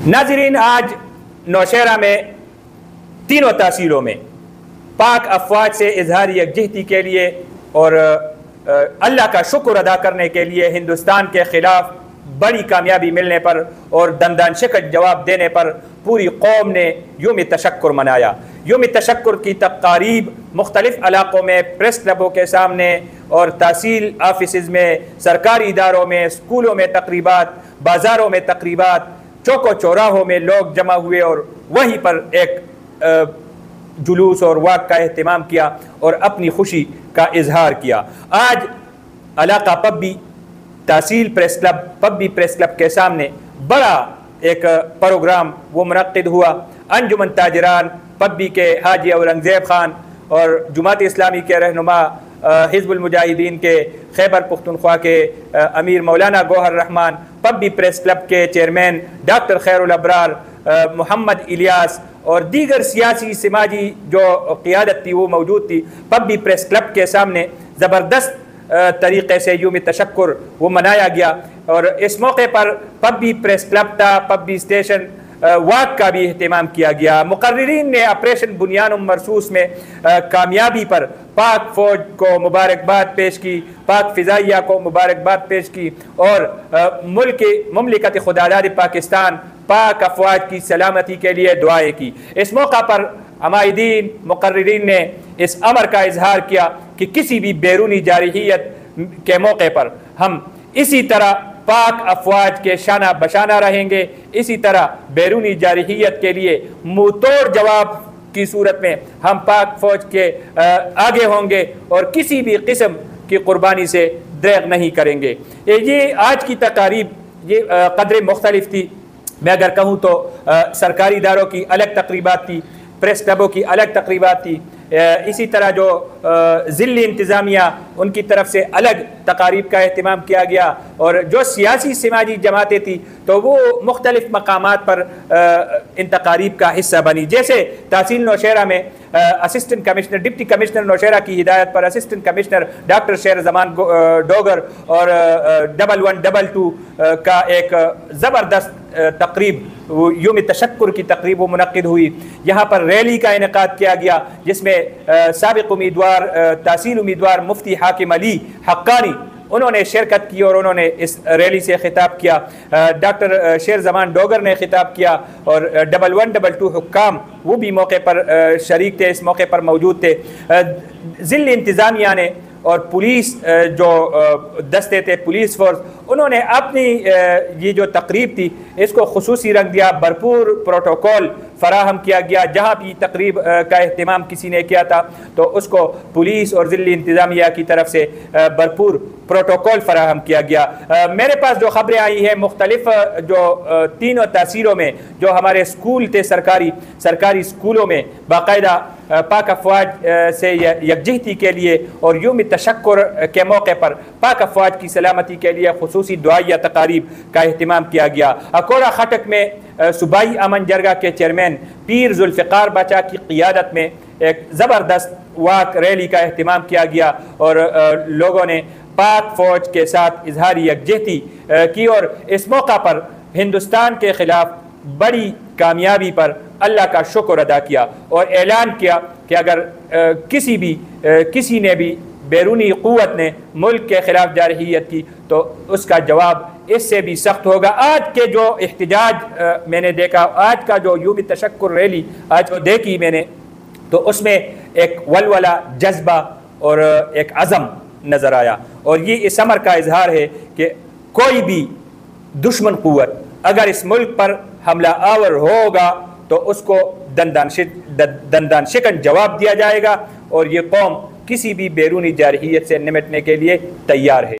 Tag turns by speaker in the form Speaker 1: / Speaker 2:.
Speaker 1: नाज़रीन, आज नौशहरा में तीनों तहसीलों में पाक अफवाज से इजहार यकजहती के लिए और अल्लाह का शुक्र अदा करने के लिए हिंदुस्तान के ख़िलाफ़ बड़ी कामयाबी मिलने पर और दंदान शिकन जवाब देने पर पूरी कौम ने यौम तशक्कुर मनाया। यौम तशक्कुर की तक़रीब मुख्तलिफ़ इलाक़ों में, प्रेस क्लबों के सामने और तहसील ऑफिस में, सरकारी इदारों में, स्कूलों में तकरीबात, बाज़ारों में तकरीबात, चौकों चौराहों में लोग जमा हुए और वहीं पर एक जुलूस और वाक़ का एहतमाम किया और अपनी खुशी का इजहार किया। आज इलाका पब्बी तहसील प्रेस क्लब, पब्बी प्रेस क्लब के सामने बड़ा एक प्रोग्राम वो मुनक्किद हुआ। अंजुमन ताजरान पब्बी के हाजी औरंगज़ेब ख़ान और जुमात इस्लामी के रहनुमा हिज़्बुल मुजाहिदीन के खैबर पुख्तनख्वा के अमीर मौलाना गौहर रहमान, पब्बी प्रेस क्लब के चेयरमैन डॉक्टर खैरुल अबरार, मोहम्मद इलियास और दीगर सियासी समाजी जो क़ियादत थी वो मौजूद थी। पब्बी प्रेस क्लब के सामने ज़बरदस्त तरीक़े से यौम तशक्कुर वो मनाया गया और इस मौके पर पब्बी प्रेस क्लब था, पब्बी स्टेशन वाक़ का भी अहतमाम किया गया। मुक़र्रिरीन ने ऑपरेशन बुनियान मरसूस में कामयाबी पर पाक फ़ौज को मुबारकबाद पेश की, पाक फ़िज़ाइया को मुबारकबाद पेश की और मुमलिकत खुदादाद पाकिस्तान पाक अफ़वाज की सलामती के लिए दुआएँ की। इस मौका पर अमायदीन मुक़र्रिरीन ने इस अमर का इजहार किया कि किसी भी बैरूनी जारहियत के मौके पर हम इसी तरह पाक अफवाज के शाना बशाना रहेंगे, इसी तरह बैरूनी जारहियत के लिए मुँह तोड़ जवाब की सूरत में हम पाक फौज के आगे होंगे और किसी भी किस्म की कुर्बानी से द्रेग नहीं करेंगे। ये आज की तकारीब ये कदरें मुख्तलिफ थी। मैं अगर कहूँ तो सरकारी इदारों की अलग तकरीबात थी, प्रेस क्लबों की अलग तकरीबात थी, इसी तरह जो ज़िली इंतज़ामिया उनकी तरफ से अलग तकारीब का एहतमाम किया गया और जो सियासी समाजी जमातें थी तो वो मुख्तलिफ़ मकामात पर इन तकारीब का हिस्सा बनी। जैसे तहसील नौशहरा में assistant commissioner, deputy commissioner Nowshera की हिदायत पर assistant commissioner doctor Sherzaman Dogar और 1122 का एक ज़बरदस्त तकरीब यौम तशक्कुर की तकरीब वो मुनक्किद हुई। यहाँ पर रैली का इनेकाद किया गया जिसमें साबिक़ उम्मीदवार तहसील उम्मीदवार मुफ्ती हाकिम अली हक्कानी उन्होंने शिरकत की और उन्होंने इस रैली से खिताब किया। डॉक्टर शेरज़मान डोगर ने खिताब किया और 1122 हुक्काम वो भी मौके पर शरीक थे, इस मौके पर मौजूद थे। ज़िली इंतज़ामिया ने और पुलिस जो दस्ते थे, पुलिस फोर्स, उन्होंने अपनी ये जो तकरीब थी इसको खुसूसी रंग दिया। भरपूर प्रोटोकॉल फराहम किया गया। जहाँ भी तकरीब का एहतमाम किसी ने किया था तो उसको पुलिस और ज़िली इंतज़ामिया की तरफ से भरपूर प्रोटोकॉल फराहम किया गया। मेरे पास जो ख़बरें आई हैं मुख्तलिफ़ जो तीनों तहसीलों में जो हमारे स्कूल थे, सरकारी स्कूलों में बाकायदा पाक अफवाज से यकजहती के लिए और यौम तशक्कुर के मौके पर पाक अफवाज की सलामती के लिए खुसूसी दुआया तकारीब का एहतमाम किया गया। अकोला खटक में सूबाई अमन जरगा के चेयरमैन पीर जुल्फ़िकार बचा की क़ियादत में एक ज़बरदस्त वाक़ रैली का एहतमाम किया गया और लोगों ने पाक फ़ौज के साथ इजहार यकजहती की और इस मौका पर हिंदुस्तान के ख़िलाफ़ बड़ी कामयाबी पर अल्लाह का शुक्र अदा किया और ऐलान किया कि अगर किसी ने भी बैरूनी क़ुव्वत ने मुल्क के ख़िलाफ़ जारहियत की तो उसका जवाब इससे भी सख्त होगा। आज के जो एहतजाज मैंने देखा, आज का जो यौम तशक्कुर रैली आज को देखी मैंने, तो उसमें एक वलवला, जज्बा और एक अज़म नज़र आया और ये इस अमर का इजहार है कि कोई भी दुश्मन क़ुव्वत अगर इस मुल्क पर हमला आवर होगा तो उसको दंदान शिकन जवाब दिया जाएगा और ये कौम किसी भी बैरूनी जारहियत से निमटने के लिए तैयार है।